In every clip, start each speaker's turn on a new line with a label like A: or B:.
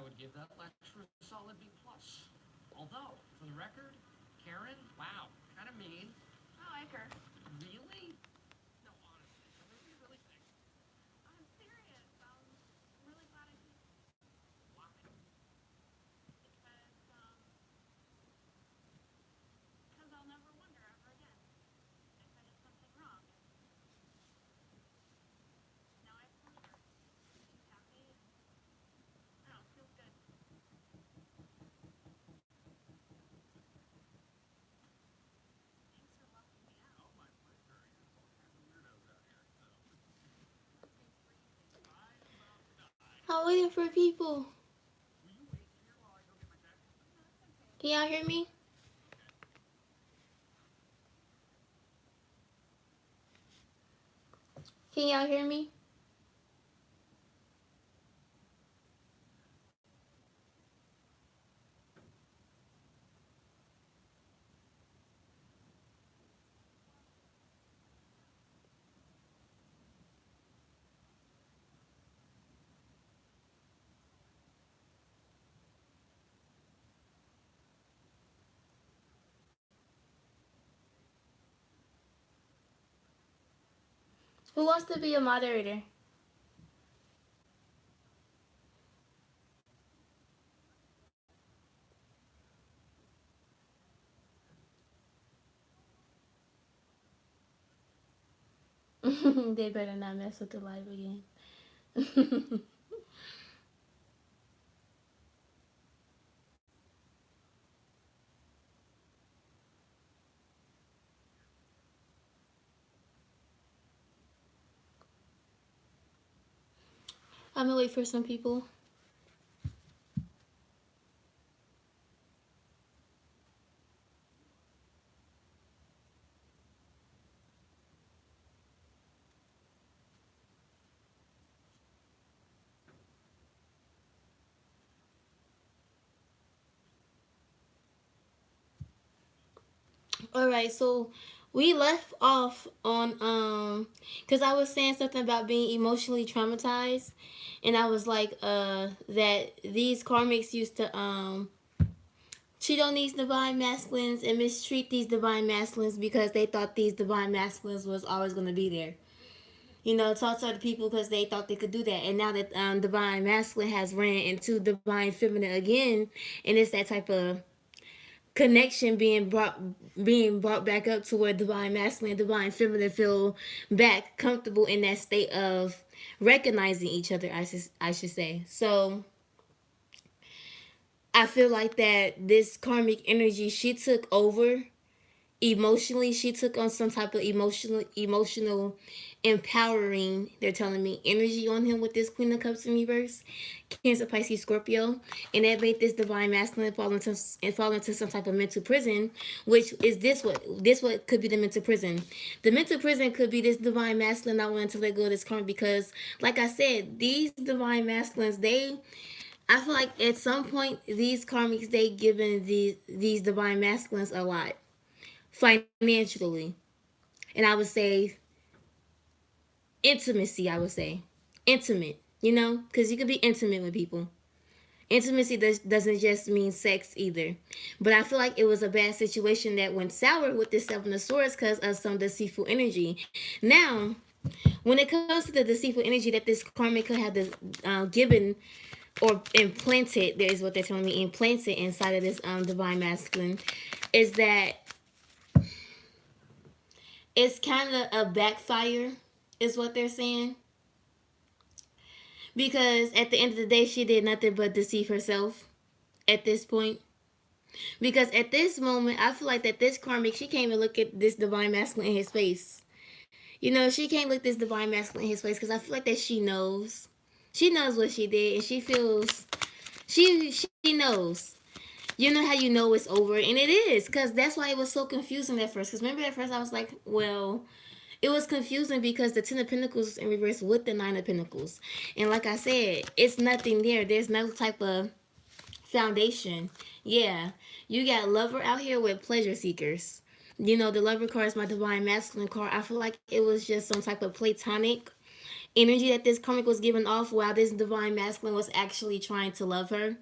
A: I would give that lecture a solid B plus. Although, for the record, Karen, wow, kind of mean.
B: I like her.
A: Really? No, honestly, what do you really think?
B: I'm serious. I'm really glad I did
A: Why?
B: because I'll never wonder ever again if I did something wrong. And now I have closure. She's happy and I don't know, it feels good. Thanks for welcoming me out.
A: Oh, my pleasure. There's all kinds of weirdos out here, so.
B: Nothing freezing.
A: I am about to die.
C: I'm waiting for people.
A: Will you wait here while I go get my text?
B: No, it's okay.
C: Can y'all hear me?
A: Okay.
C: Can y'all hear me? Who wants to be a moderator? They better not mess with the live again. I'm gonna wait for some people. All right, so we left off on because I was saying something about being emotionally traumatized, and I was like that these karmics used to cheat on these divine masculines and mistreat these divine masculines because they thought these divine masculines was always going to be there. You know, talk to other people because they thought they could do that. And now that divine masculine has ran into divine feminine again, and it's that type of connection being brought back up to where divine masculine and divine feminine feel back comfortable in that state of recognizing each other. I should say. So I feel like that this karmic energy she took over emotionally. She took on some type of emotional empowering, they're telling me, energy on him with this Queen of Cups in reverse, Cancer, Pisces, Scorpio, and that made this divine masculine fall into some type of mental prison, which is this what could be the mental prison. The mental prison could be this divine masculine not wanting to let go of this karma because, like I said, these divine masculines, I feel like at some point these karmics they given these divine masculines a lot financially, and I would say intimacy. I would say intimate. Because you can be intimate with people. Intimacy doesn't just mean sex either. But I feel like it was a bad situation that went sour with this Seven of Swords because of some deceitful energy. Now, when it comes to the deceitful energy that this karmic could have given or implanted, there is what they're telling me, implanted inside of this divine masculine, is that it's kind of a backfire, is what they're saying. Because at the end of the day, she did nothing but deceive herself at this point. Because at this moment, I feel like that this karmic, she can't even look at this divine masculine in his face. She can't look this divine masculine in his face because I feel like that she knows. She knows what she did and she feels, she knows. You know how you know it's over, and it is, because that's why it was so confusing at first. Because remember at first I was like, well, it was confusing because the Ten of Pentacles in reverse with the Nine of Pentacles. And like I said, it's nothing there. There's no type of foundation. Yeah. You got lover out here with pleasure seekers. The lover card is my divine masculine card. I feel like it was just some type of platonic energy that this karmic was giving off while this divine masculine was actually trying to love her.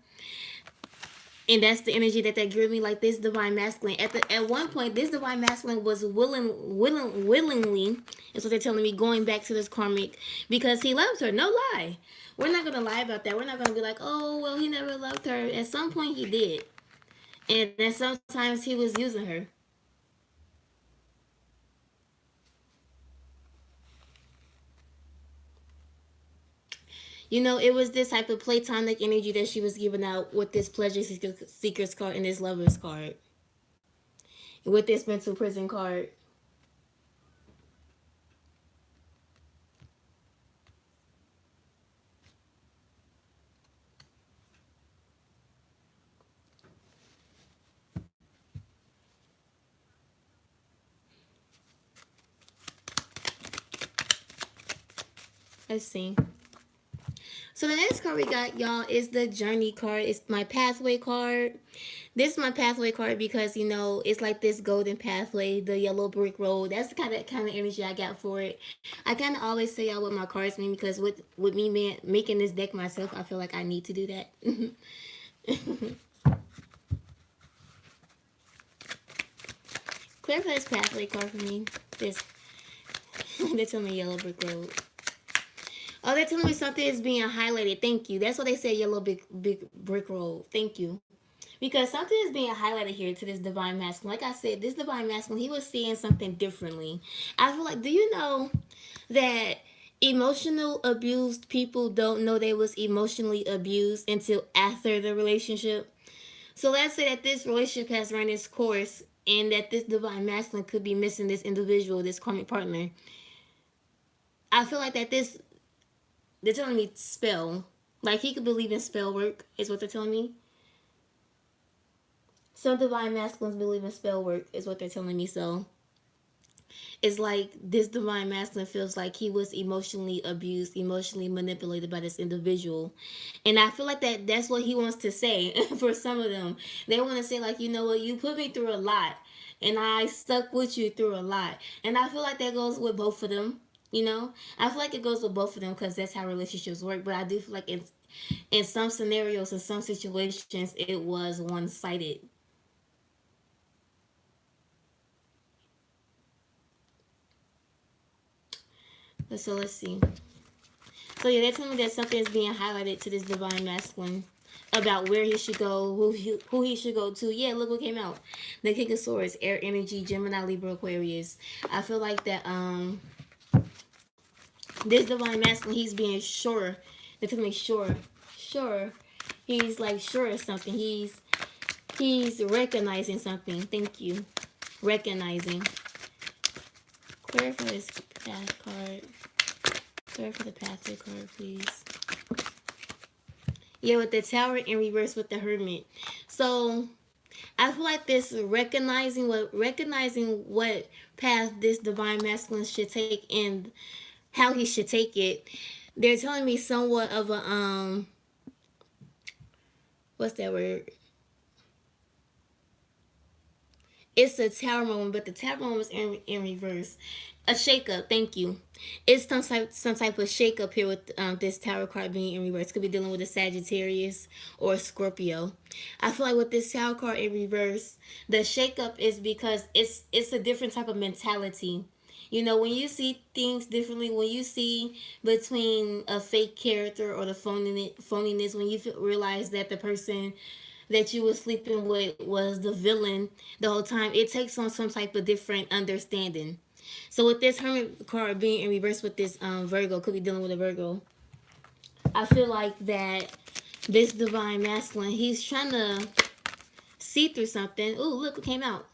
C: And that's the energy that gave me, like this divine masculine. At one point, this divine masculine was willingly, is what they're telling me, going back to this karmic because he loved her. No lie. We're not gonna lie about that. We're not gonna be like, oh well, he never loved her. At some point, he did, and then sometimes he was using her. You know, it was this type of platonic energy that she was giving out with this seekers card and this lovers card, with this mental prison card. Let's see. So the next card we got, y'all, is the journey card. It's my pathway card. This is my pathway card because, you know, it's like this golden pathway, the yellow brick road. That's the kind of energy I got for it. I kind of always say y'all what my cards mean because with me making this deck myself, I feel like I need to do that. Clarify this pathway card for me. This. They're telling me yellow brick road. Oh, they're telling me something is being highlighted. Thank you. That's what they say, yellow big brick road. Thank you. Because something is being highlighted here to this divine masculine. Like I said, this divine masculine, he was seeing something differently. I feel like, do you know that emotional abused people don't know they was emotionally abused until after the relationship? So let's say that this relationship has run its course and that this divine masculine could be missing this individual, this karmic partner. I feel like that this, they're telling me spell. Like he could believe in spell work, is what they're telling me. Some divine masculines believe in spell work, is what they're telling me. So it's like this divine masculine feels like he was emotionally abused, emotionally manipulated by this individual. And I feel like that's what he wants to say for some of them. They want to say, like, you know what, you put me through a lot and I stuck with you through a lot. And I feel like that goes with both of them. You know, I feel like it goes with both of them because that's how relationships work. But I do feel like in some scenarios, in some situations, it was one sided. So let's see. So yeah, they're telling me that something is being highlighted to this divine masculine about where he should go, who he should go to. Yeah, look what came out. The King of Swords, Air Energy, Gemini, Libra, Aquarius. I feel like that this divine masculine, he's being sure. They're telling me sure. He's like sure of something. He's recognizing something. Thank you. Recognizing. Clarify this path card. Clarify the pathway card, please. Yeah, with the tower in reverse with the hermit. So I feel like this recognizing what path this divine masculine should take and how he should take it. They're telling me somewhat of a what's that word? It's a tower moment, but the tower moment was in reverse. A shakeup. Thank you. It's some type of shakeup here with this tower card being in reverse. Could be dealing with a Sagittarius or a Scorpio. I feel like with this tower card in reverse, the shakeup is because it's a different type of mentality. You know, when you see things differently, when you see between a fake character or the phoniness, when you realize that the person that you were sleeping with was the villain the whole time, it takes on some type of different understanding. So with this hermit card being in reverse with this Virgo, could be dealing with a Virgo. I feel like that this divine masculine, he's trying to see through something. Ooh, look what came out.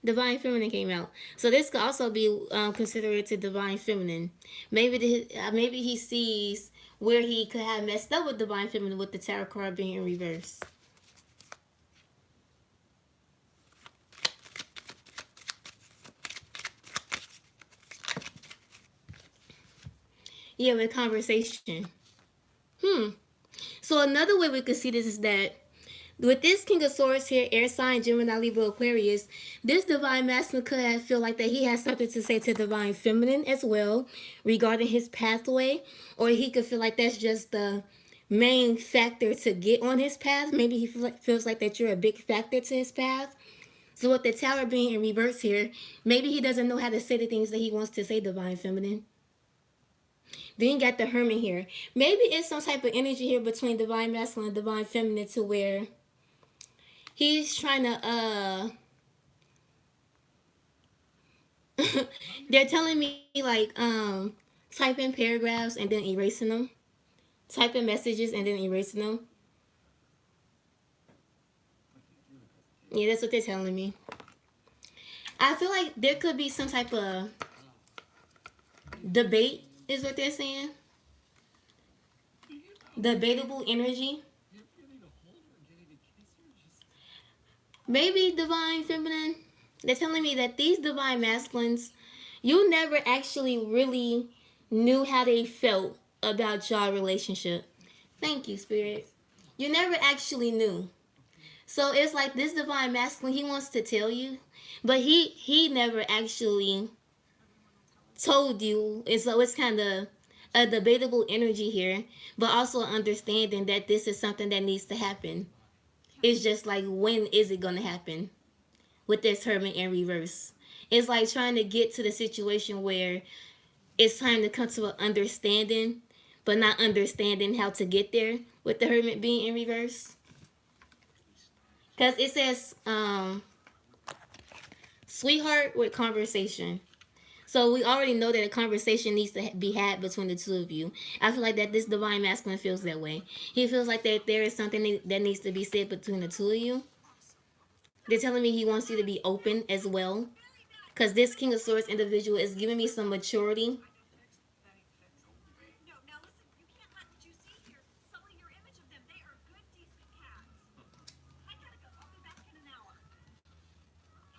C: Divine feminine came out. So this could also be considered to divine feminine. Maybe he sees where he could have messed up with divine feminine with the tarot card being in reverse. Yeah, with conversation. So another way we could see this is that with this King of Swords here, air sign, Gemini, Libra, Aquarius, this divine masculine could have feel like that he has something to say to divine feminine as well regarding his pathway, or he could feel like that's just the main factor to get on his path. Maybe he feels like that you're a big factor to his path. So with the Tower being in reverse here, maybe he doesn't know how to say the things that he wants to say, divine feminine. Then you got the Hermit here. Maybe it's some type of energy here between divine masculine and divine feminine to where he's trying to they're telling me like type in paragraphs and then erasing them. Type in messages and then erasing them. Yeah, that's what they're telling me. I feel like there could be some type of debate, is what they're saying. Debatable energy. Maybe divine feminine. They're telling me that these divine masculines, you never actually really knew how they felt about your relationship. Thank you, Spirit. You never actually knew. So it's like this divine masculine, he wants to tell you, but he never actually told you. And so it's kind of a debatable energy here, but also understanding that this is something that needs to happen. It's just like, when is it going to happen with this Hermit in reverse? It's like trying to get to the situation where it's time to come to an understanding, but not understanding how to get there with the Hermit being in reverse. Because it says, sweetheart with conversation. So we already know that a conversation needs to be had between the two of you. I feel like that this divine masculine feels that way. He feels like that there is something that needs to be said between the two of you. They're telling me he wants you to be open as well. Because this King of Swords individual is giving me some maturity.
B: No, now listen, you can't let what you see here sully your image of them. They are good, decent cats. I gotta go. I'll be back in an hour.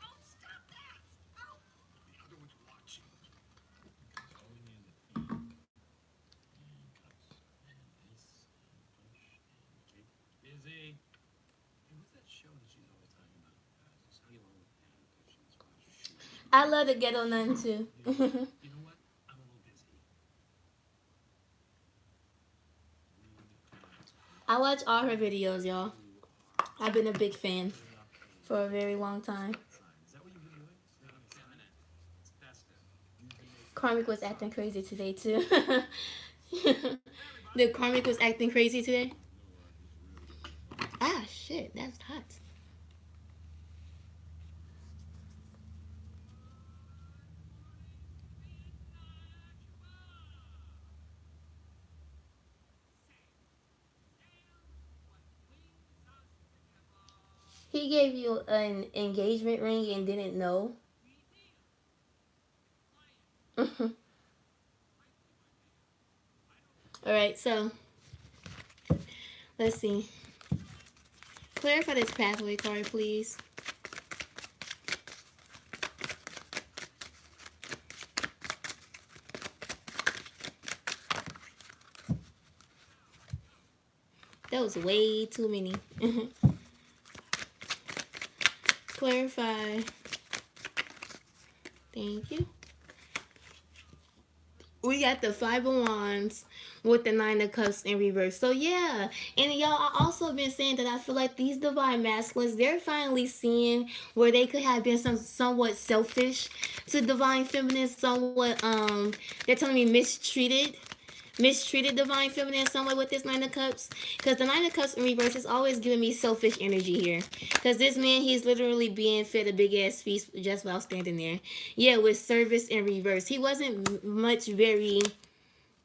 B: Oh, stop that! Oh!
A: The other one's watching. Going in the feet. And cuts. And this. And push. And kick. Busy. Hey, what's that show that she's always talking about? Halo and Pictures.
C: I love the ghetto nun too.
A: You know what? I'm a little busy.
C: I watch all her videos, y'all. I've been a big fan for a very long time.
A: Is that what you've been doing? It's festive.
C: Karmic was acting crazy today too. The Karmic was acting crazy today. Ah, shit, that's hot. He gave you an engagement ring and didn't know. All right, so let's see. Clarify this pathway card, please. That was way too many. Clarify. Thank you. We got the Five of Wands with the Nine of Cups in reverse. So yeah, and y'all, I also been saying that I feel like these divine masculines, they're finally seeing where they could have been somewhat selfish to divine feminine, somewhat they're telling me mistreated divine feminine some way with this Nine of Cups, because the Nine of Cups in reverse is always giving me selfish energy here, because this man, he's literally being fed a big ass feast just while standing there. Yeah, with service in reverse, he wasn't much very,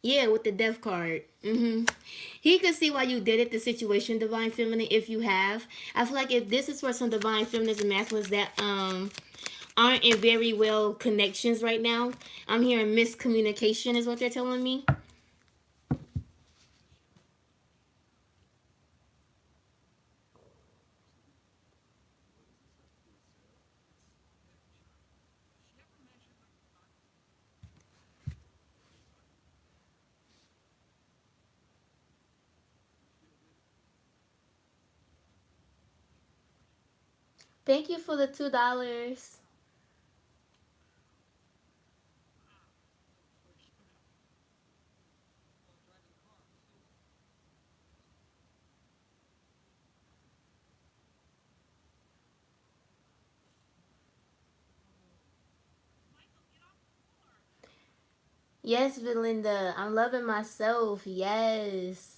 C: yeah, with the Death card. He could see why you did it, the situation, divine feminine, if you have. I feel like if this is for some divine feminines and masculines that aren't in very well connections right now, I'm hearing miscommunication is what they're telling me. Thank you for the $2. Yes, Belinda. I'm loving myself. Yes.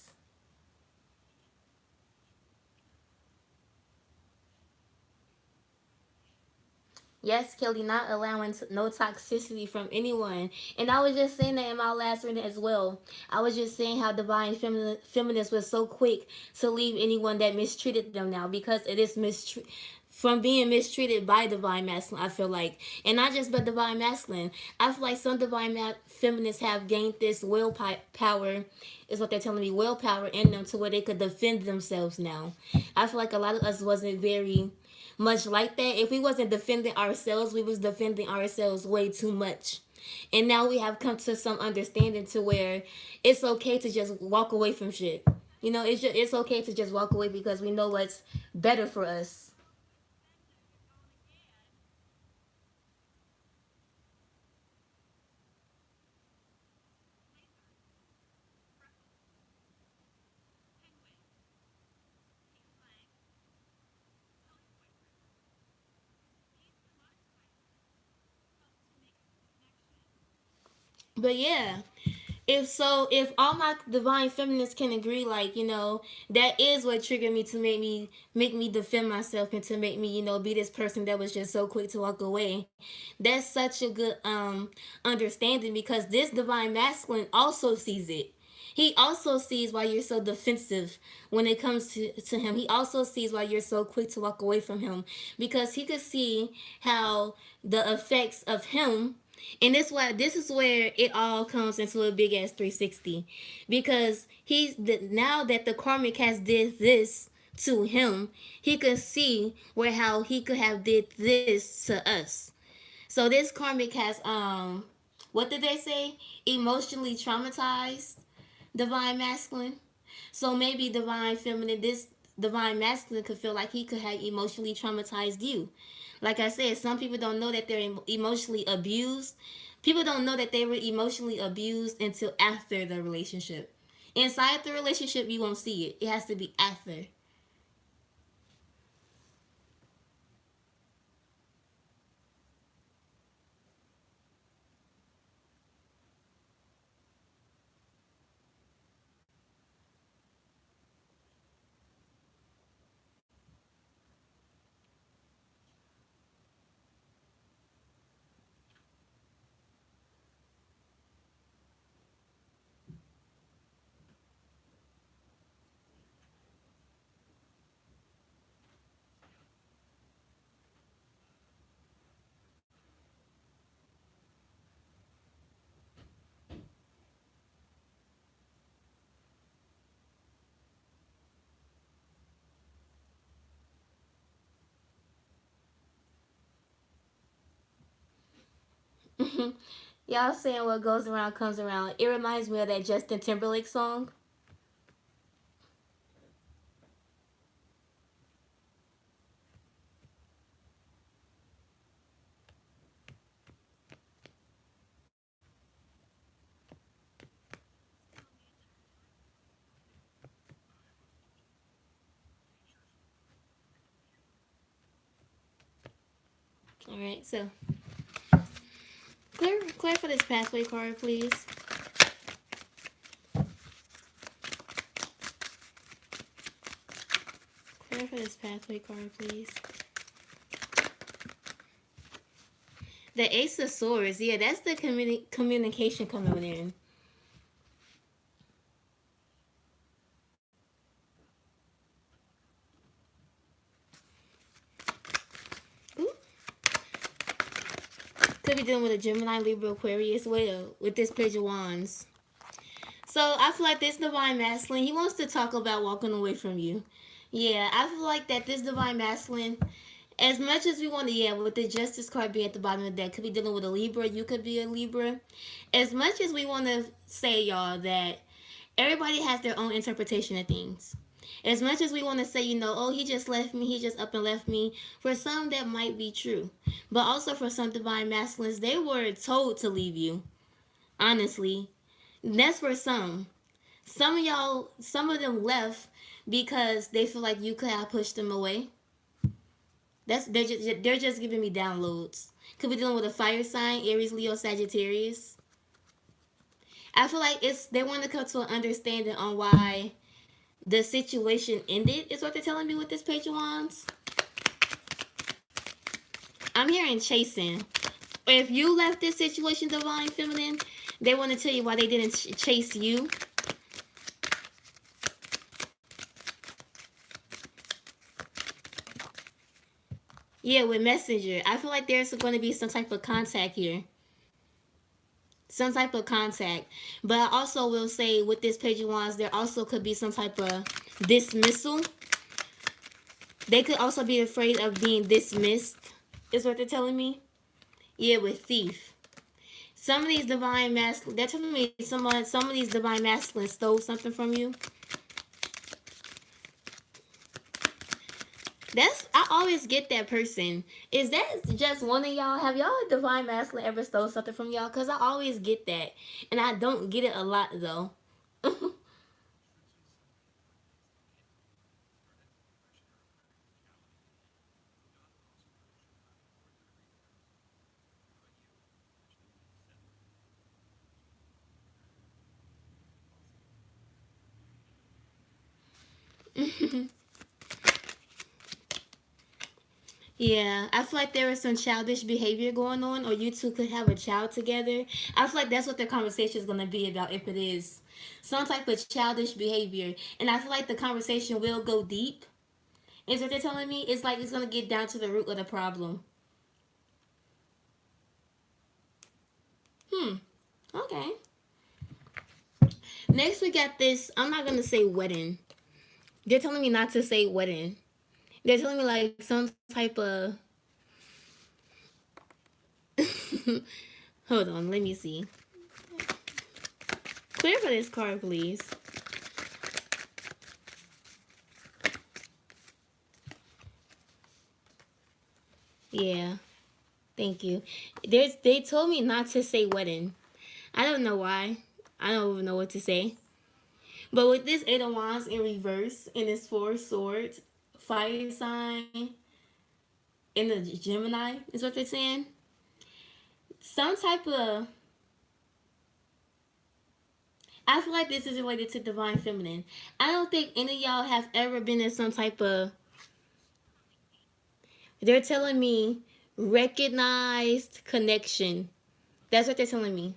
C: Yes, Kelly, not allowing no toxicity from anyone. And I was just saying that in my last reading as well. I was just saying how divine feminist was so quick to leave anyone that mistreated them now because it is from being mistreated by divine masculine. I feel like, and not just by divine masculine. I feel like some divine feminists have gained this willpower, is what they're telling me, willpower in them to where they could defend themselves now. I feel like a lot of us wasn't very much like that. If we wasn't defending ourselves, we was defending ourselves way too much. And now we have come to some understanding to where it's okay to just walk away from shit. It's okay to just walk away because we know what's better for us. But yeah, if all my divine feminists can agree, like, that is what triggered me to make me defend myself and to make me, be this person that was just so quick to walk away. That's such a good understanding because this divine masculine also sees it. He also sees why you're so defensive when it comes to him. He also sees why you're so quick to walk away from him because he could see how the effects of him, and this is where it all comes into a big ass 360 because now that the karmic has did this to him, he could see where how he could have did this to us. So this karmic has what did they say? Emotionally traumatized divine masculine. So maybe divine feminine, this divine masculine could feel like he could have emotionally traumatized you. Like I said, some people don't know that they're emotionally abused. People don't know that they were emotionally abused until after the relationship. Inside the relationship, you won't see it. It has to be after. Y'all saying what goes around comes around. It reminds me of that Justin Timberlake song. All right, so clear for this pathway card, please. Clear for this pathway card, please. The Ace of Swords, yeah, that's the communication coming in. Ooh. Could be dealing with a Gemini, Libra, Aquarius, well, with this Page of Wands. So I feel like this divine masculine, he wants to talk about walking away from you. Yeah, I feel like that this divine masculine, as much as we want to, yeah, with the Justice card being at the bottom of the deck, could be dealing with a Libra. You could be a Libra. As much as we want to say, y'all, that everybody has their own interpretation of things. As much as we want to say, oh, he just left me, he just up and left me, for some that might be true. But also for some divine masculines, they were told to leave you, honestly. That's for some. Some of y'all, some of them left because they feel like you could have pushed them away. They're just giving me downloads. Could be dealing with a fire sign, Aries, Leo, Sagittarius. I feel like they want to come to an understanding on why the situation ended, is what they're telling me with this Page of Wands. I'm hearing chasing. If you left this situation, Divine Feminine, they want to tell you why they didn't chase you. Yeah, with Messenger. I feel like there's going to be some type of contact here. Some type of contact. But I also will say with this Page of Wands, there also could be some type of dismissal. They could also be afraid of being dismissed, is what they're telling me. Yeah, with Thief. Some of these divine masculine, they're telling me some of these divine masculine stole something from you. I always get that person. Is that just one of y'all? Have y'all divine masculine ever stole something from y'all? Because I always get that. And I don't get it a lot though. Yeah, I feel like there is some childish behavior going on, or you two could have a child together. I feel like that's what the conversation is going to be about, if it is some type of childish behavior. And I feel like the conversation will go deep. Is what they're telling me? It's like it's going to get down to the root of the problem. Hmm. Okay. Next, we got this. I'm not going to say wedding. They're telling me not to say wedding. They're telling me like some type of. Hold on, let me see. Clear for this card, please. Yeah, thank you. They told me not to say wedding. I don't know why. I don't even know what to say. But with this Eight of Wands in reverse and this Four Swords, fire sign, and the Gemini is what they're saying. Some type of. I feel like this is related to Divine Feminine. I don't think any of y'all have ever been in some type of. They're telling me recognized connection. That's what they're telling me.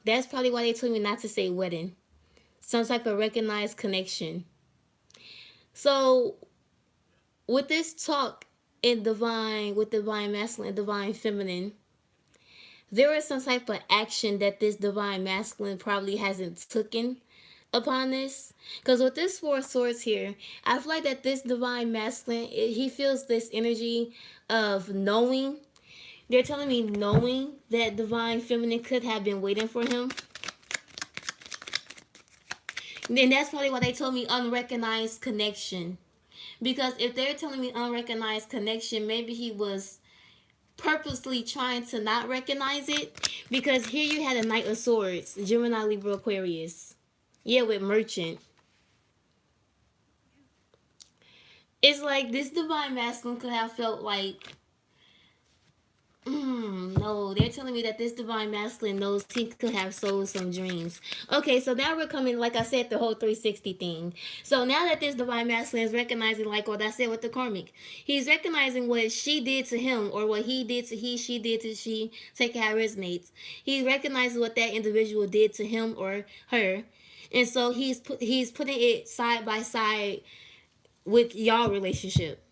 C: That's probably why they told me not to say wedding. Some type of recognized connection. So with this talk in divine, with divine masculine and divine feminine, there is some type of action that this divine masculine probably hasn't taken upon this. Because with this Four of Swords here, I feel like that this divine masculine, he feels this energy of knowing. They're telling me knowing that divine feminine could have been waiting for him. And that's probably why they told me unrecognized connection. Because if they're telling me unrecognized connection, maybe he was purposely trying to not recognize it. Because here you had a Knight of Swords, Gemini, Libra, Aquarius. Yeah, with Merchant. It's like this divine masculine could have felt like, no, they're telling me that this divine masculine knows he could have sold some dreams. Okay, so now we're coming, like I said, the whole 360 thing. So now that this divine masculine is recognizing, like what I said with the karmic, he's recognizing what she did to him, or what he did to he, she did to she. Take how it resonates. He recognizes what that individual did to him or her, and so he's putting it side by side with y'all relationship.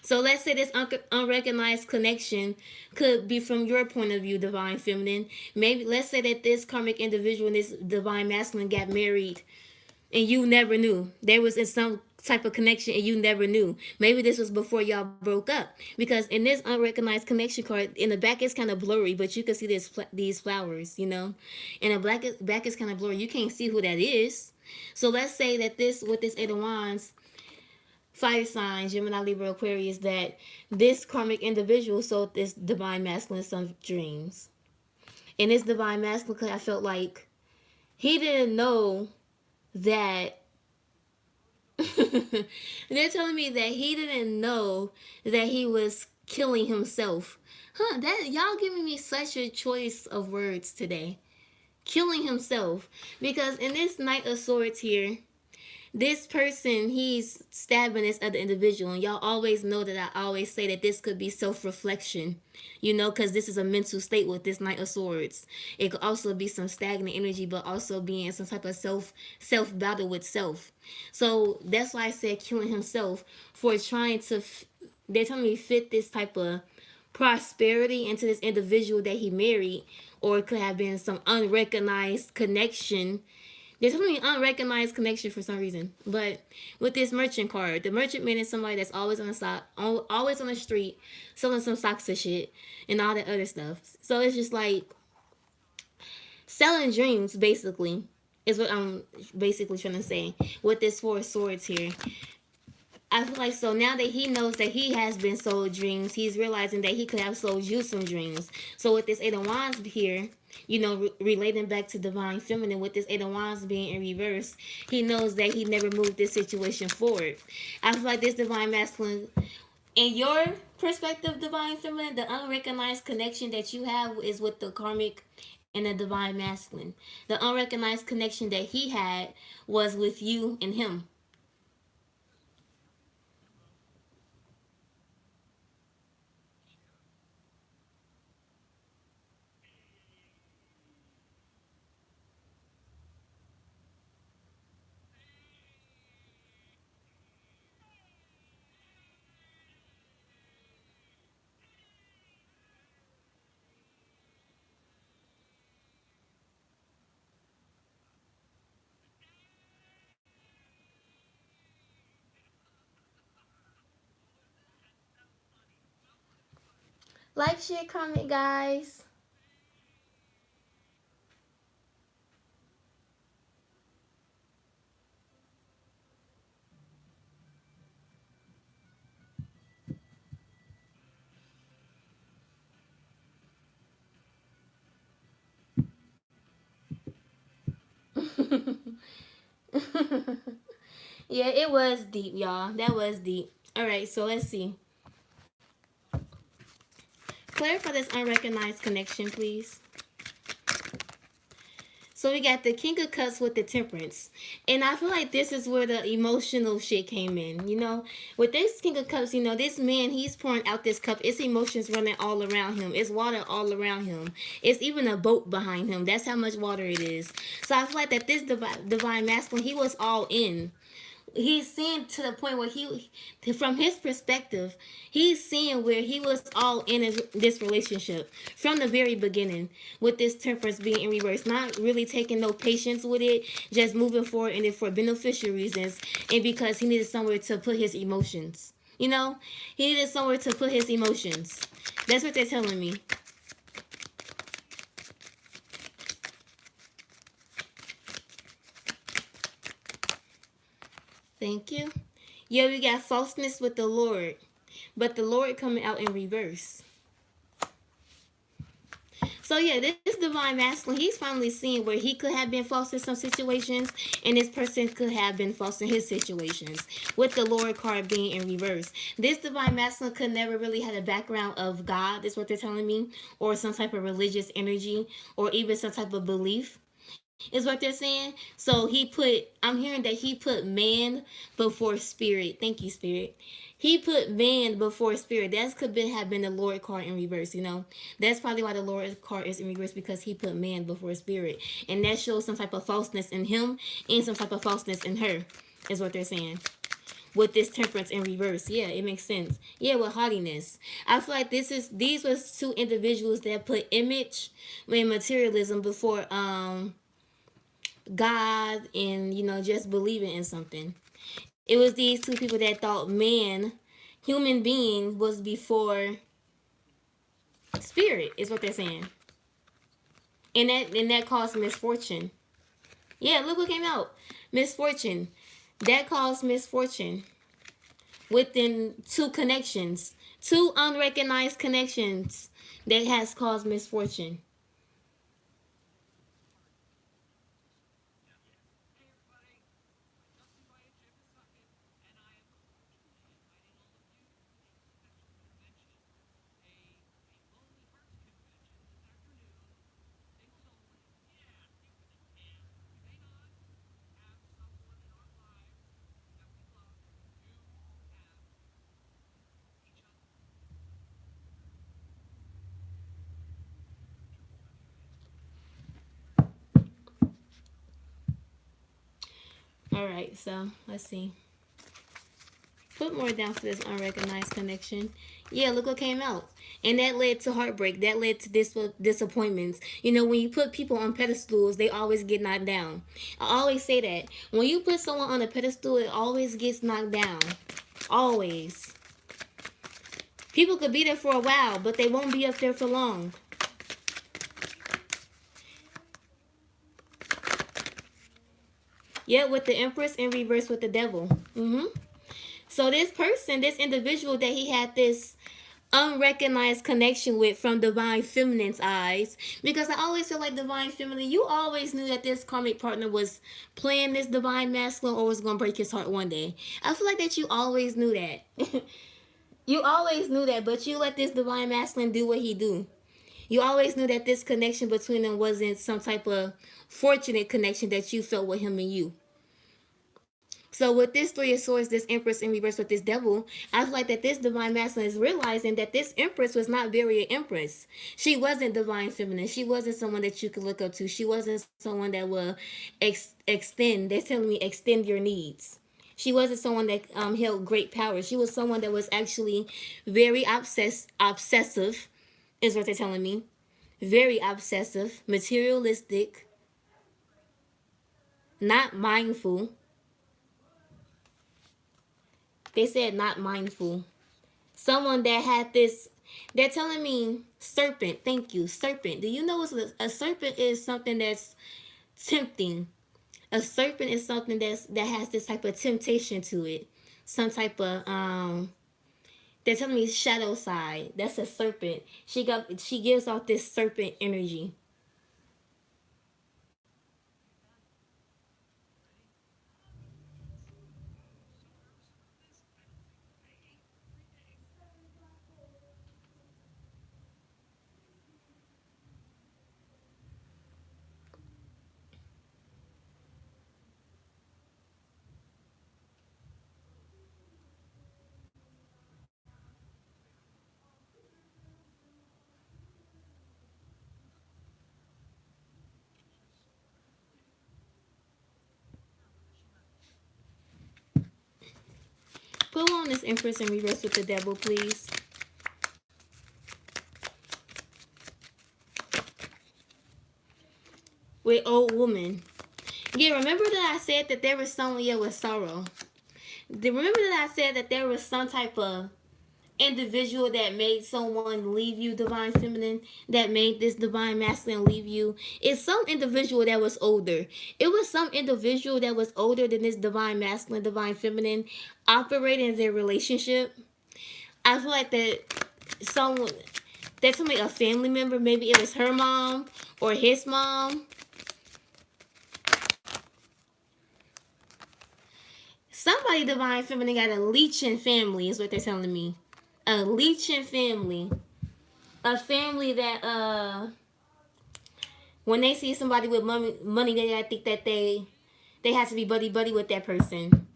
C: So let's say this unrecognized connection could be from your point of view, divine feminine. Maybe let's say that this karmic individual and this divine masculine got married, and you never knew. There was in some type of connection and you never knew. Maybe this was before y'all broke up, because in this unrecognized connection card in the back it's kind of blurry, but you can see these flowers, and the back is kind of blurry. You can't see who that is. So let's say that this with this Eight of Wands, fire signs, Gemini, Libra, Aquarius, that this karmic individual sold this divine masculine some dreams. And this divine masculine, I felt like he didn't know that they're telling me that he didn't know that he was killing himself. Huh, that y'all giving me such a choice of words today. Killing himself. Because in this Knight of Swords here, this person, he's stabbing this other individual, and y'all always know that I always say that this could be self-reflection, because this is a mental state with this Knight of Swords. It could also be some stagnant energy, but also being some type of self battle with self. So that's why I said killing himself, for trying to they're telling me fit this type of prosperity into this individual that he married, or it could have been some unrecognized connection. There's something unrecognized connection for some reason. But with this merchant card, the merchant man is somebody that's always on the always on the street, selling some socks and shit, and all that other stuff. So it's just like selling dreams, basically, is what I'm basically trying to say with this Four of Swords here. I feel like, so now that he knows that he has been sold dreams, he's realizing that he could have sold you some dreams. So with this Eight of Wands here, relating back to divine feminine, with this Eight of Wands being in reverse, he knows that he never moved this situation forward. I feel like this divine masculine, in your perspective, divine feminine, the unrecognized connection that you have is with the karmic and the divine masculine. The unrecognized connection that he had was with you and him. Like, share, comment, guys. Yeah, it was deep, y'all. That was deep. All right, so let's see. Clarify this unrecognized connection, please. So we got the King of Cups with the Temperance. And I feel like this is where the emotional shit came in, With this King of Cups, this man, he's pouring out this cup. It's emotions running all around him. It's water all around him. It's even a boat behind him. That's how much water it is. So I feel like that this divine masculine, he was all in. He's seeing to the point where from his perspective, he's seeing where he was all in this relationship from the very beginning, with this Temperance being in reverse, not really taking no patience with it, just moving forward in it for beneficial reasons, and because he needed somewhere to put his emotions. He needed somewhere to put his emotions. That's what they're telling me. Thank you. Yeah, we got falseness with the Lord, but the Lord coming out in reverse. So yeah, this divine masculine, he's finally seeing where he could have been false in some situations, and this person could have been false in his situations, with the Lord card being in reverse. This divine masculine could never really had a background of God, is what they're telling me, or some type of religious energy, or even some type of belief, is what they're saying. So I'm hearing that he put man before spirit. Thank you, spirit. He put man before spirit. That could have been the Lord card in reverse, That's probably why the Lord card is in reverse, because he put man before spirit. And that shows some type of falseness in him and some type of falseness in her, is what they're saying. With this Temperance in reverse. Yeah, it makes sense. Yeah, with haughtiness. I feel like these was two individuals that put image and materialism before God, and just believing in something. It was these two people that thought man, human being, was before spirit, is what they're saying. And that caused misfortune. Yeah, look what came out. Misfortune. That caused misfortune within two connections. Two unrecognized connections that has caused misfortune.
B: Hey everybody, I just invited Jim to Sucket, and I am cordially inviting all of you to a special convention, a Lonely Hearts convention this afternoon, singles only. Yeah, we may not have someone in our lives that we love, but we do have each other.
C: All right, so let's see. Put more down for this unrecognized connection. Yeah, look what came out. And that led to heartbreak. That led to disappointments. You know, when you put people on pedestals, they always get knocked down. I always say that. When you put someone on a pedestal, it always gets knocked down. Always. People could be there for a while, but they won't be up there for long. Yeah, with the Empress in reverse with the devil. So this person, this individual that he had this unrecognized connection with from divine feminine's eyes, because I always feel like divine feminine, you always knew that this karmic partner was playing this divine masculine or was going to break his heart one day. I feel like that you always knew that. You always knew that, but you let this divine masculine do what he do. You always knew that this connection between them wasn't some type of fortunate connection that you felt with him and you. So with this Three of Swords, this Empress in reverse with this Devil, I feel like that this Divine Masculine is realizing that this Empress was not very an Empress. She wasn't Divine Feminine. She wasn't someone that you could look up to. She wasn't someone that will extend. They're telling me extend your needs. She wasn't someone that held great power. She was someone that was actually very obsessive, is what they're telling me. Very obsessive, materialistic, not mindful. They said not mindful. Someone that had this, they're telling me serpent. Thank you, serpent. Do you know what a serpent is? Something that's tempting. A serpent is something that has this type of temptation to it. Some type of they're telling me shadow side. That's a serpent. She gives off this serpent energy.
B: So nervous about this. I don't think I ate for 3 days.
C: Put on this Empress in reverse with the devil, please. With old woman. Yeah, remember that I said that there was someone here with sorrow. Remember that I said that there was some type of individual that made someone leave you, divine feminine, that made this divine masculine leave you. It's some individual that was older. It was some individual that was older than this divine masculine, divine feminine operating their relationship. I feel like that someone that's somebody, a family member, maybe it was her mom or his mom. Somebody divine feminine got a leeching family is what they're telling me. A leeching family. A family that when they see somebody with money they gotta think that they have to be buddy buddy with that person.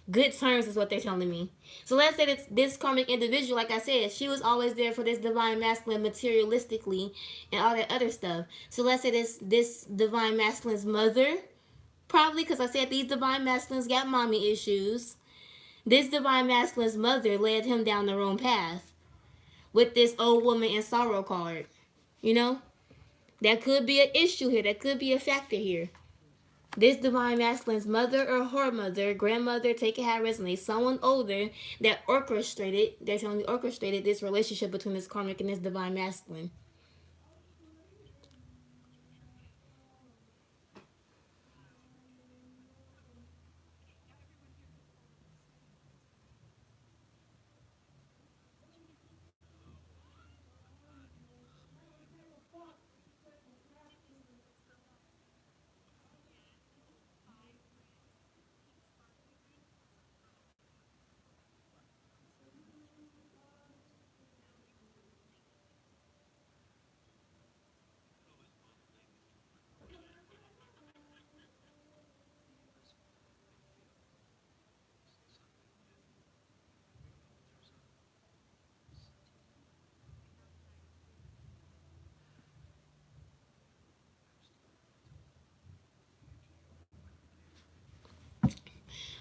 C: Good terms is what they're telling me. So let's say that this karmic individual, like I said, she was always there for this divine masculine materialistically and all that other stuff. So let's say this divine masculine's mother, probably because I said these divine masculines got mommy issues. This divine masculine's mother led him down the wrong path with this old woman in sorrow card. You know? That could be an issue here. That could be a factor here. This divine masculine's mother or her mother, grandmother, take it how it resonates, someone older that orchestrated, they're telling me orchestrated this relationship between this karmic and this divine masculine.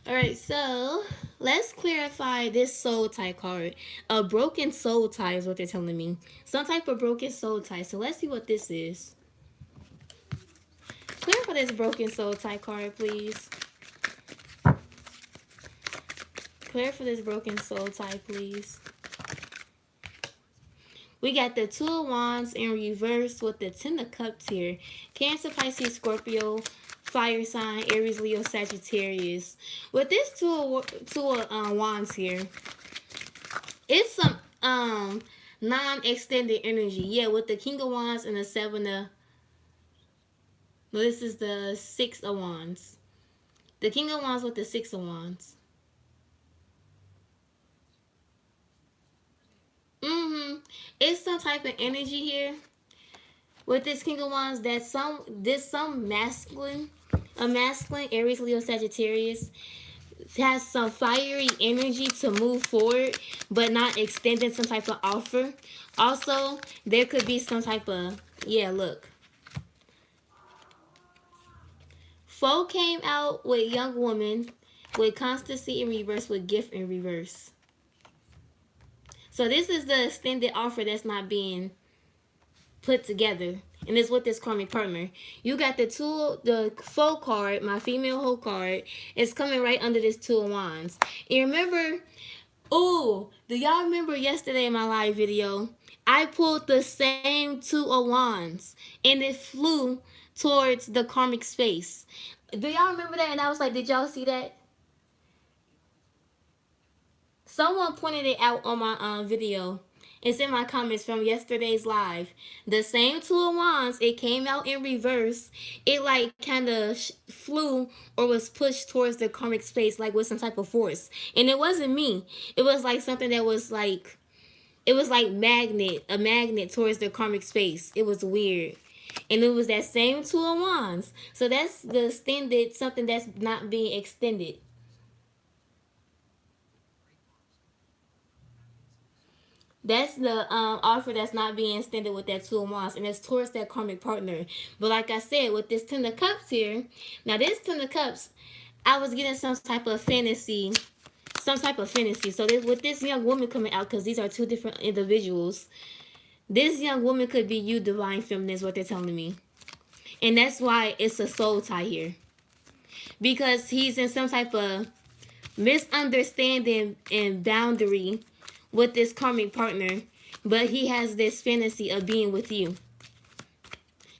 C: All right, so let's clarify this soul tie card. A broken soul tie is what they're telling me. Some type of broken soul tie. So let's see what this is. Clarify this broken soul tie card, please. Clarify this broken soul tie, please. We got the Two of Wands in reverse with the Ten of Cups here. Cancer, Pisces, Scorpio, fire sign, Aries, Leo, Sagittarius. With this two of Wands here, it's some non-extended energy. Yeah, with the King of Wands and the Seven of... No, this is the Six of Wands. The King of Wands with the Six of Wands. It's some type of energy here with this King of Wands that some masculine, a masculine Aries, Leo, Sagittarius has some fiery energy to move forward, but not extending some type of offer. Also, there could be some type of, yeah, look. Foe came out with young woman, with constancy in reverse, with gift in reverse. So this is the extended offer that's not being put together. And it's with this karmic partner. You got the foe card, my female hoe card, is coming right under this Two of Wands. And remember, oh, do y'all remember yesterday in my live video, I pulled the same Two of Wands and it flew towards the karmic space. Do y'all remember that? And I was like, did y'all see that? Someone pointed it out on my video. It's in my comments from yesterday's live. The same Two of Wands, it came out in reverse. It like kind of flew or was pushed towards the karmic space like with some type of force. And it wasn't me. It was like something that was like, it was like a magnet towards the karmic space. It was weird. And it was that same Two of Wands. So that's the extended, something that's not being extended. That's the offer that's not being extended with that Two of Wands, and it's towards that karmic partner. But like I said, with this Ten of Cups here, now this Ten of Cups, I was getting some type of fantasy. So with this young woman coming out, because these are two different individuals, this young woman could be you, divine feminine, is what they're telling me. And that's why it's a soul tie here. Because he's in some type of misunderstanding and boundary with this karmic partner, but he has this fantasy of being with you.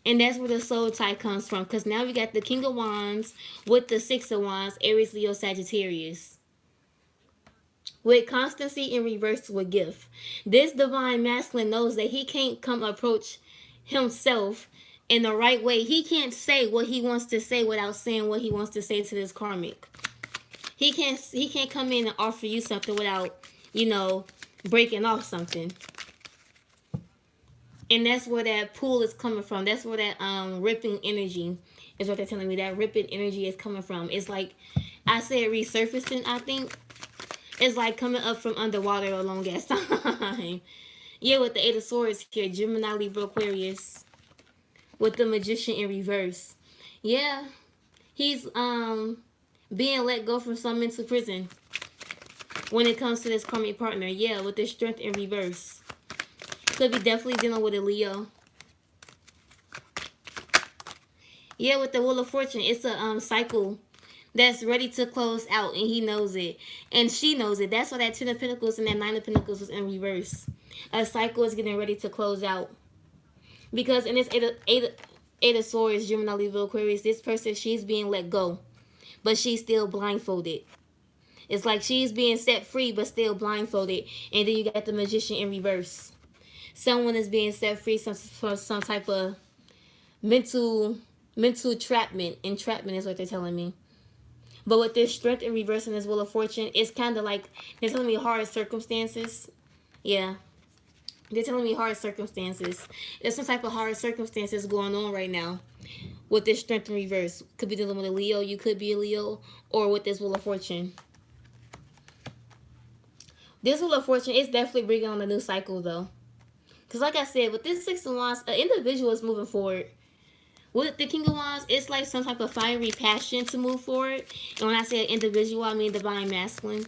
C: And that's where the soul tie comes from, because now we got the King of Wands with the Six of Wands, Aries, Leo, Sagittarius, with constancy in reverse with gift. This divine masculine knows that he can't come approach himself in the right way. He can't say what he wants to say without saying what he wants to say to this karmic. He can't come in and offer you something without, breaking off something. And that's where that pull is coming from. That's where that ripping energy is what they're telling me. That ripping energy is coming from. It's like, I said resurfacing, I think. It's like coming up from underwater a long ass time. Yeah, with the Eight of Swords here. Gemini, Libra, Aquarius. With the Magician in reverse. Yeah. He's being let go from some mental prison when it comes to this karmic partner. Yeah, with the Strength in reverse. Could be definitely dealing with a Leo. Yeah, with the Wheel of Fortune, it's a cycle that's ready to close out, and he knows it, and she knows it. That's why that Ten of Pentacles and that Nine of Pentacles was in reverse. A cycle is getting ready to close out because in this Eight of Swords, Gemini, Libra, Aquarius, this person, she's being let go, but she's still blindfolded. It's like she's being set free, but still blindfolded. And then you got the Magician in reverse. Someone is being set free from some type of mental entrapment. Entrapment is what they're telling me. But with this Strength in reverse and this Wheel of Fortune, it's kind of like they're telling me hard circumstances. Yeah, they're telling me hard circumstances. There's some type of hard circumstances going on right now with this Strength in reverse. Could be dealing with a Leo. You could be a Leo, or with this Wheel of Fortune. This Wheel of Fortune is definitely bringing on a new cycle, though. Because, like I said, with this Six of Wands, an individual is moving forward. With the King of Wands, it's like some type of fiery passion to move forward. And when I say individual, I mean divine masculine.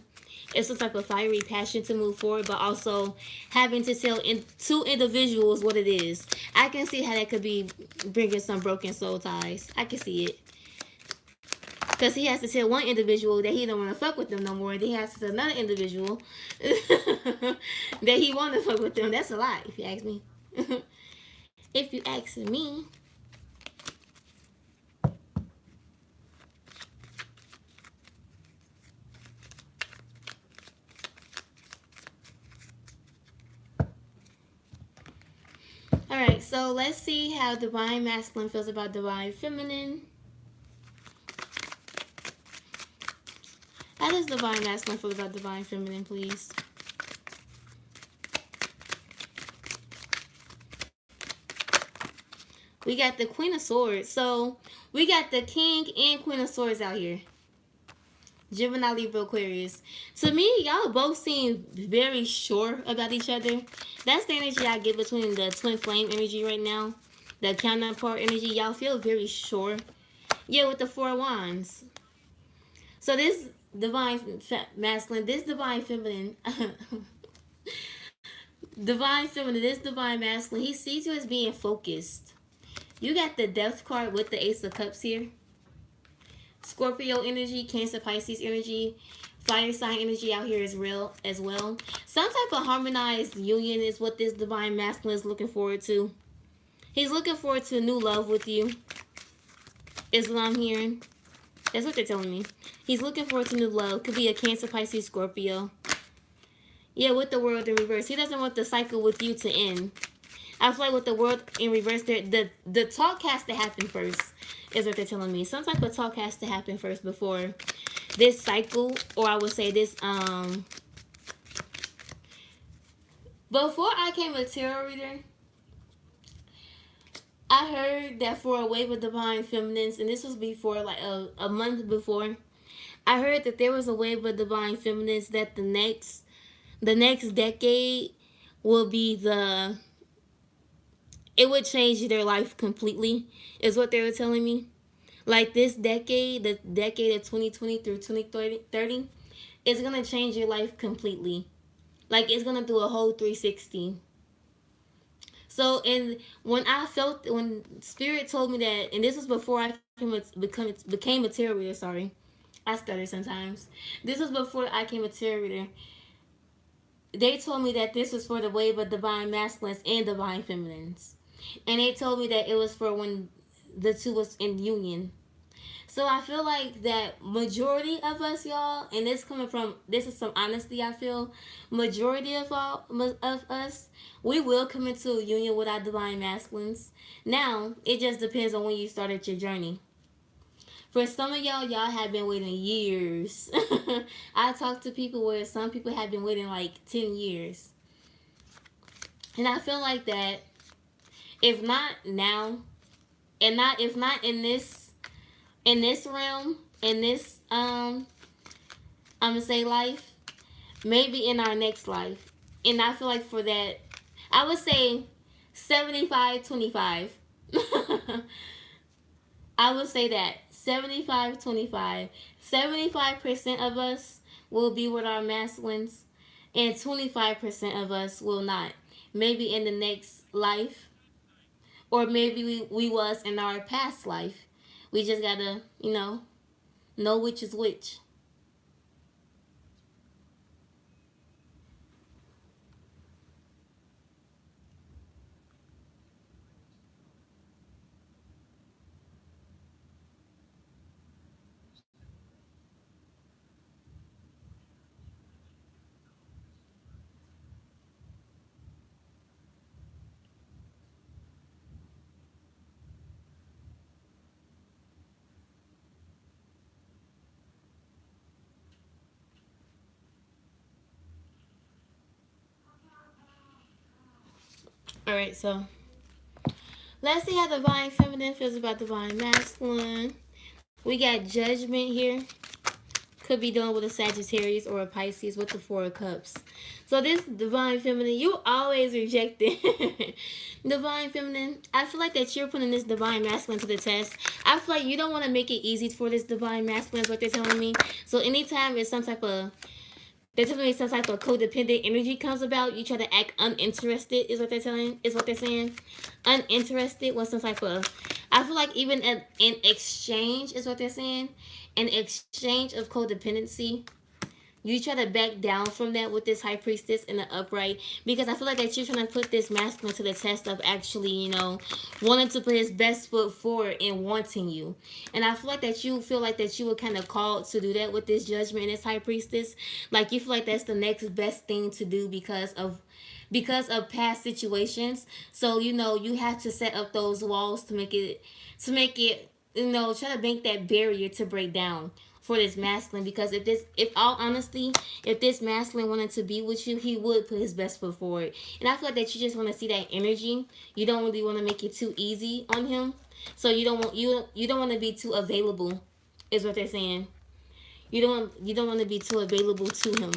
C: It's some type of fiery passion to move forward, but also having to tell two individuals what it is. I can see how that could be bringing some broken soul ties. I can see it. Because he has to tell one individual that he don't want to fuck with them no more. And then he has to tell another individual that he want to fuck with them. That's a lie, if you ask me. If you ask me. Alright, so let's see how divine masculine feels about divine feminine. How does divine masculine feel about divine feminine, please? We got the Queen of Swords. So we got the King and Queen of Swords out here. Gemini, Libra, Aquarius. To me, y'all both seem very sure about each other. That's the energy I get between the twin flame energy right now. The counterpart energy. Y'all feel very sure. Yeah, with the Four of Wands. So this divine masculine, this divine feminine, divine feminine, this divine masculine, he sees you as being focused. You got the Death card with the Ace of Cups here. Scorpio energy, Cancer, Pisces energy, fire sign energy out here is real as well. Some type of harmonized union is what this divine masculine is looking forward to. He's looking forward to new love with you, is what I'm hearing. That's what they're telling me. He's looking forward to new love. Could be a Cancer, Pisces, Scorpio. Yeah, with the World in reverse. He doesn't want the cycle with you to end. I feel like with the World in reverse, the talk has to happen first, is what they're telling me. Some type of talk has to happen first before this cycle, or I would say this, before I came a tarot reader, I heard that for a wave of divine feminines, and this was before, like a month before, I heard that there was a wave of divine feminines that the next decade will be it would change their life completely, is what they were telling me. Like this decade, the decade of 2020 through 2030, is going to change your life completely. Like it's going to do a whole 360. So, and when Spirit told me that, and this was before I became a tarot reader, sorry. I stutter sometimes. This was before I became a tarot reader. They told me that this was for the wave of divine masculines and divine feminines. And they told me that it was for when the two was in union. So I feel like that majority of us, y'all, and this is some honesty I feel, majority of us, we will come into a union with our divine masculines. Now, it just depends on when you started your journey. For some of y'all have been waiting years. I talked to people where some people have been waiting like 10 years. And I feel like that if not now, and not if not in this realm, in this I'm gonna say life, maybe in our next life. And I feel like for that, I would say 75-25. I would say that 75-25. 75% of us will be with our masculines, and 25% of us will not. Maybe in the next life, or maybe we was in our past life. We just gotta, know which is which. All right, so let's see how divine feminine feels about divine masculine. We got judgment here. Could be dealing with a Sagittarius or a Pisces with the Four of Cups. So this divine feminine, you always reject it. Divine feminine, I feel like that you're putting this divine masculine to the test. I feel like you don't want to make it easy for this divine masculine is what they're telling me. So anytime it's some type of they're telling me some type of codependent energy comes about, you try to act uninterested is what they're telling is what they're saying. Uninterested with some type of I feel like even in exchange is what they're saying. An exchange of codependency, you try to back down from that with this high priestess in the upright because I feel like that you're trying to put this masculine to the test of actually, wanting to put his best foot forward and wanting you. And I feel like that you feel like that you were kind of called to do that with this judgment and this high priestess. Like you feel like that's the next best thing to do because of past situations. So you have to set up those walls to make it try to make that barrier to break down for this masculine because if all honesty, if this masculine wanted to be with you, he would put his best foot forward. And I feel like that you just want to see that energy. You don't really want to make it too easy on him. So you don't want to be too available, is what they're saying. You don't want to be too available to him.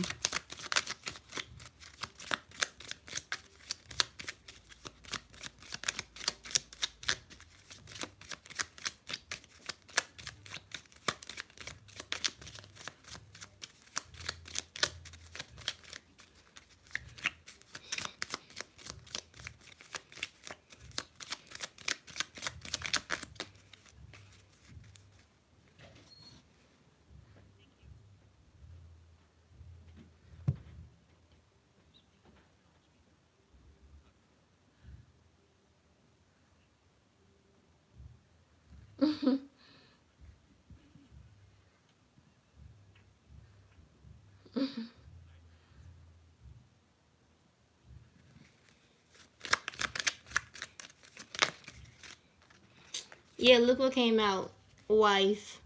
C: Yeah, look what came out. Wife.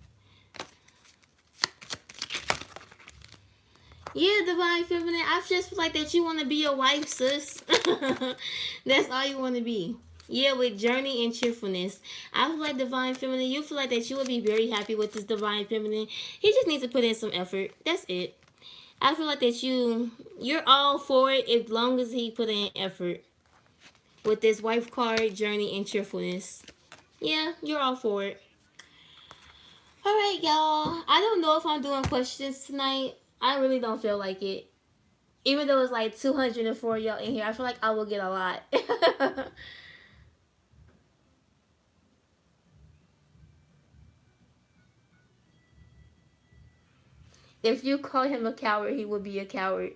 C: Yeah, divine feminine. I just feel like that you want to be a wife, sis. That's all you want to be. Yeah, with journey and cheerfulness. I feel like divine feminine. You feel like that you would be very happy with this divine feminine. He just needs to put in some effort. That's it. I feel like that you're all for it as long as he put in effort with this wife card, journey, and cheerfulness. Yeah, you're all for it. All right, y'all. I don't know if I'm doing questions tonight. I really don't feel like it. Even though it's like 204 y'all in here, I feel like I will get a lot. If you call him a coward, he will be a coward.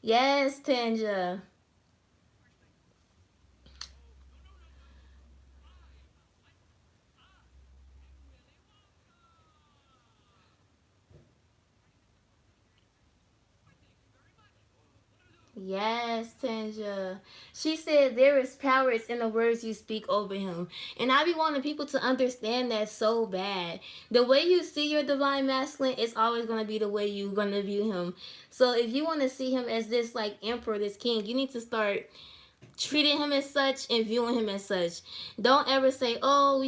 C: Yes, Tanja. Yes, Tanja. She said there is power in the words you speak over him. And I be wanting people to understand that so bad. The way you see your divine masculine is always going to be the way you're going to view him. So if you want to see him as this like emperor, this king, you need to start treating him as such and viewing him as such. Don't ever say, "Oh,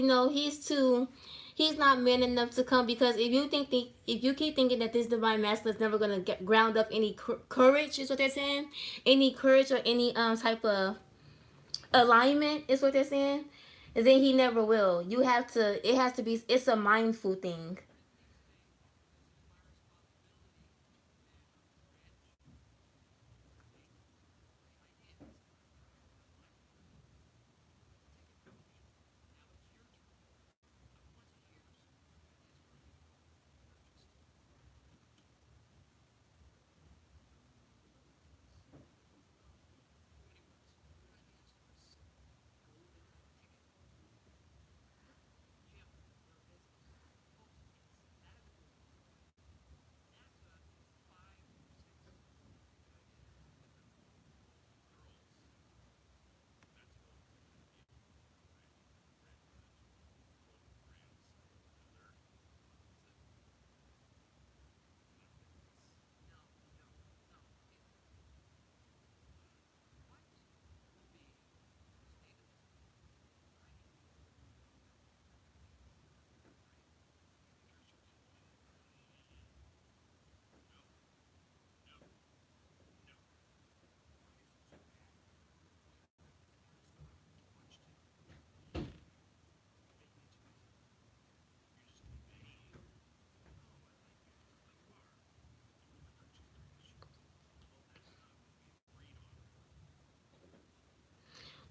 C: he's not man enough to come," because if you keep thinking that this divine masculine is never gonna get ground up any courage, is what they're saying, any courage or any type of alignment is what they're saying, then he never will. You have to. It has to be. It's a mindful thing.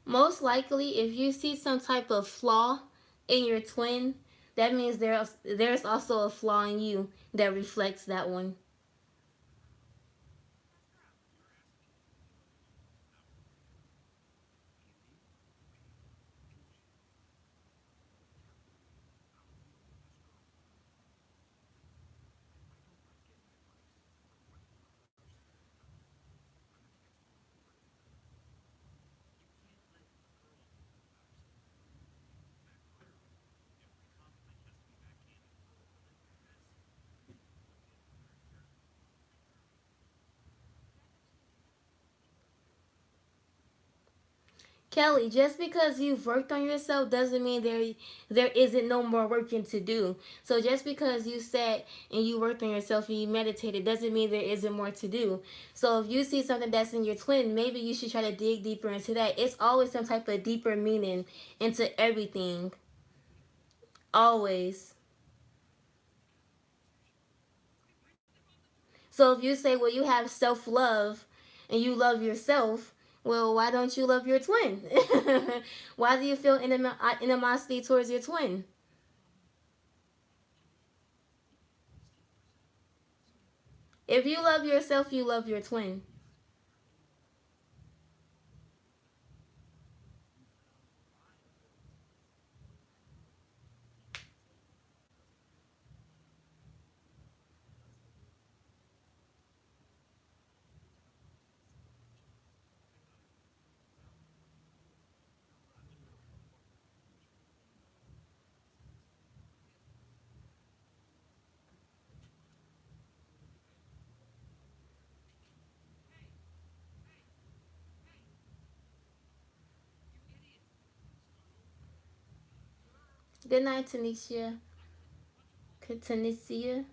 C: Most likely, if you see some type of flaw in your twin, that means there's also a flaw in you that reflects that one. Kelly, just because you've worked on yourself doesn't mean there isn't no more working to do. So just because you sat and you worked on yourself and you meditated doesn't mean there isn't more to do. So if you see something that's in your twin, maybe you should try to dig deeper into that. It's always some type of deeper meaning into everything. Always. So if you say, well, you have self love and you love yourself, well, why don't you love your twin? Why do you feel animosity towards your twin? If you love yourself, you love your twin. Good night, Tanisha. Tanisha.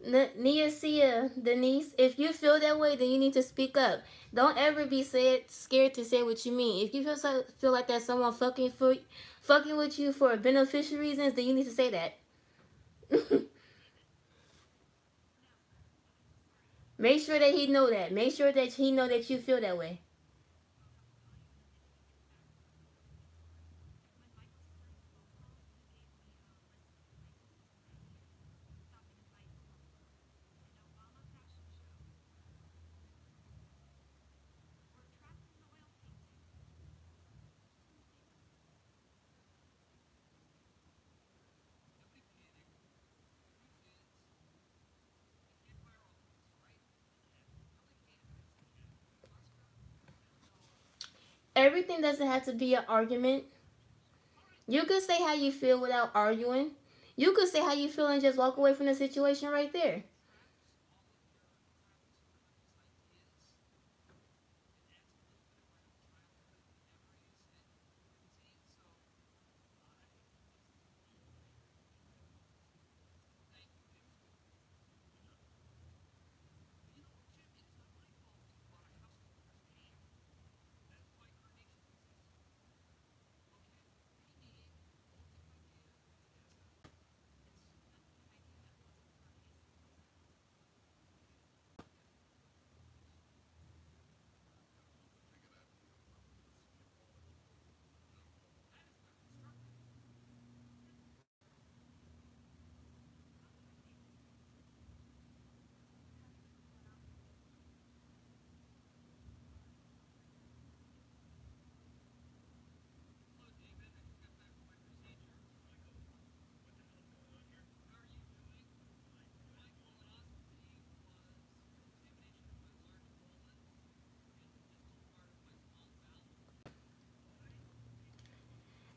C: Niacia, Denise, if you feel that way, then you need to speak up. Don't ever be scared to say what you mean. If you feel like that someone fucking with you for beneficial reasons, then you need to say that. Make sure that he know that. Make sure that he know that you feel that way. Everything doesn't have to be an argument. You could say how you feel without arguing. You could say how you feel and just walk away from the situation right there.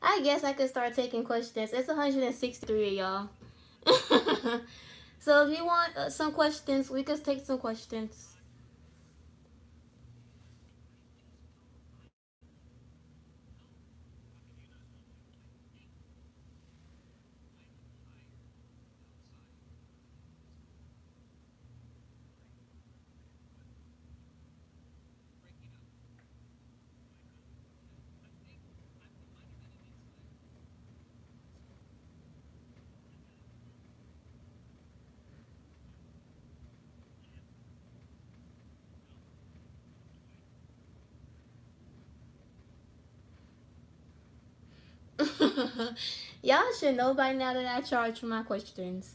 C: I guess I could start taking questions. It's 163 of y'all. So if you want some questions, we could take some questions. Y'all should know by now that I charge for my questions.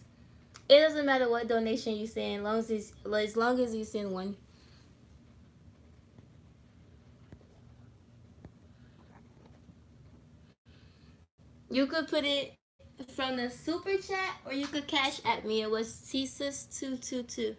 C: It doesn't matter what donation you send, as long as you send one. You could put it from the super chat, or you could cash at me. It was TSIS222.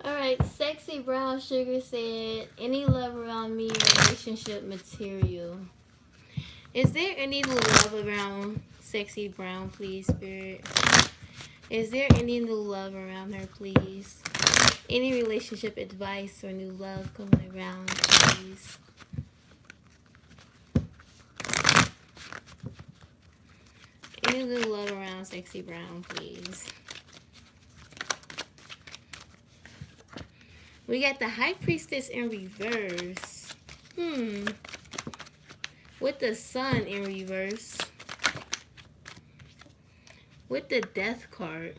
C: All right, Sexy Brown Sugar said, any love around me, relationship material. Is there any new love around Sexy Brown, please, Spirit? Is there any new love around her, please? Any relationship advice or new love coming around, please? Any new love around Sexy Brown, please? We got the High Priestess in reverse. With the Sun in reverse. With the Death card.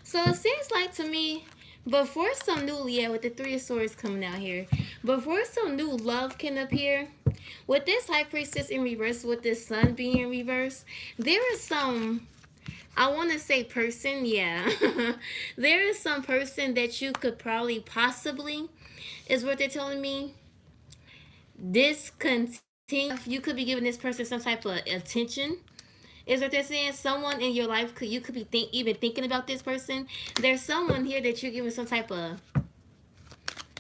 C: So it seems like to me, before some new, with the Three of Swords coming out here, before some new love can appear, with this High Priestess in reverse, with this Sun being in reverse, there is some, I want to say person, yeah. There is some person that you could probably possibly, is what they're telling me, discontinue. You could be giving this person some type of attention, is what they're saying. Someone in your life, you could be even thinking about this person. There's someone here that you're giving some type of,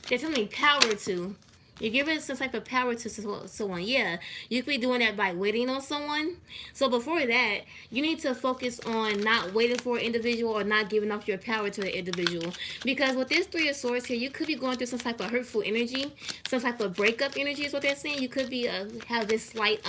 C: there's something power to. You're giving some type of power to someone. Yeah, you could be doing that by waiting on someone. So before that, you need to focus on not waiting for an individual or not giving up your power to an individual. Because with this Three of Swords here, you could be going through some type of hurtful energy, some type of breakup energy is what they're saying. You could be have this slight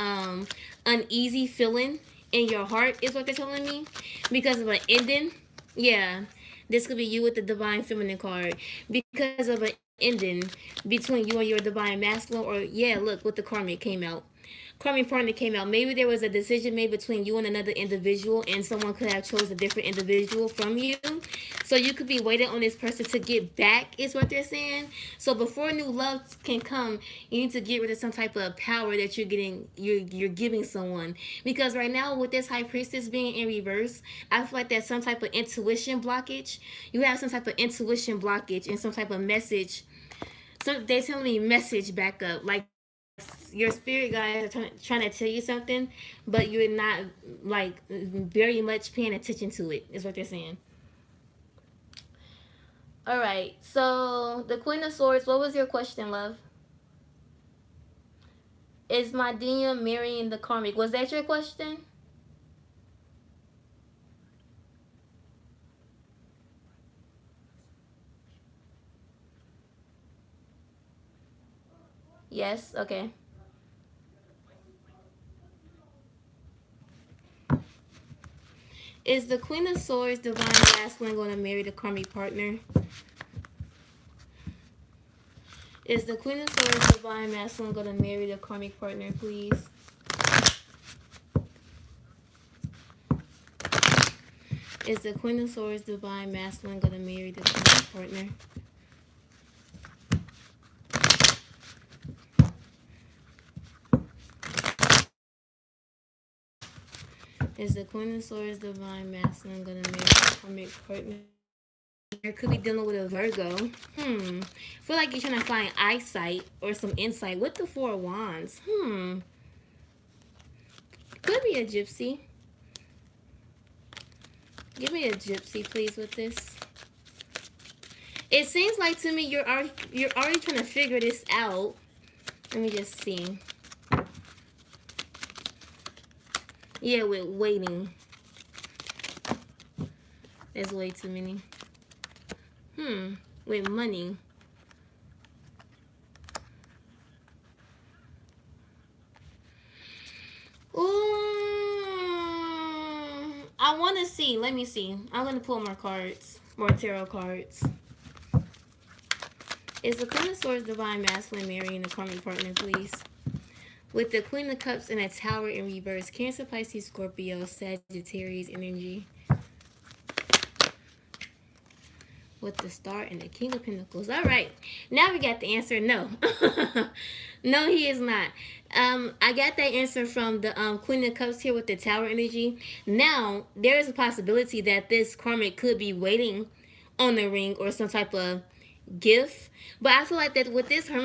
C: uneasy feeling in your heart is what they're telling me because of an ending. Yeah, this could be you with the Divine Feminine card because of an ending between you and your Divine Masculine, or yeah, look what the Karmic came out. Karmic partner came out. Maybe there was a decision made between you and another individual, and someone could have chose a different individual from you. So you could be waiting on this person to get back, is what they're saying. So before new love can come, you need to get rid of some type of power that you're giving someone. Because right now with this High Priestess being in reverse, I feel like there's some type of intuition blockage. You have some type of intuition blockage and some type of message. So they telling me message back up, like your spirit guides are trying to tell you something, but you're not like very much paying attention to it. Is what they're saying. All right. So the Queen of Swords. What was your question, love? Is Madinia marrying the karmic? Was that your question? Yes. Okay. Is the Queen of Swords divine masculine going to marry the karmic partner? Is the Queen of Swords divine masculine going to marry the karmic partner, please? Is the Queen of Swords divine masculine going to marry the karmic partner? Is the Queen of Swords divine masculine going to marry the karmic partner? You could be dealing with a Virgo. Feel like you're trying to find eyesight or some insight with the Four of Wands. Could be a gypsy. Give me a gypsy, please, with this. It seems like to me you're already trying to figure this out. Let me just see. Yeah, with waiting. There's way too many. With money. I want to see. Let me see. I'm going to pull more cards. More tarot cards. Is the Queen of Swords divine masculine marrying the karmic partner, please? With the Queen of Cups and a Tower in reverse. Cancer, Pisces, Scorpio, Sagittarius energy. With the Star and the King of Pentacles. All right. Now we got the answer. No. No, he is not. I got that answer from the Queen of Cups here with the Tower energy. Now, there is a possibility that this karmic could be waiting on the ring or some type of gift. But I feel like that with this Hermit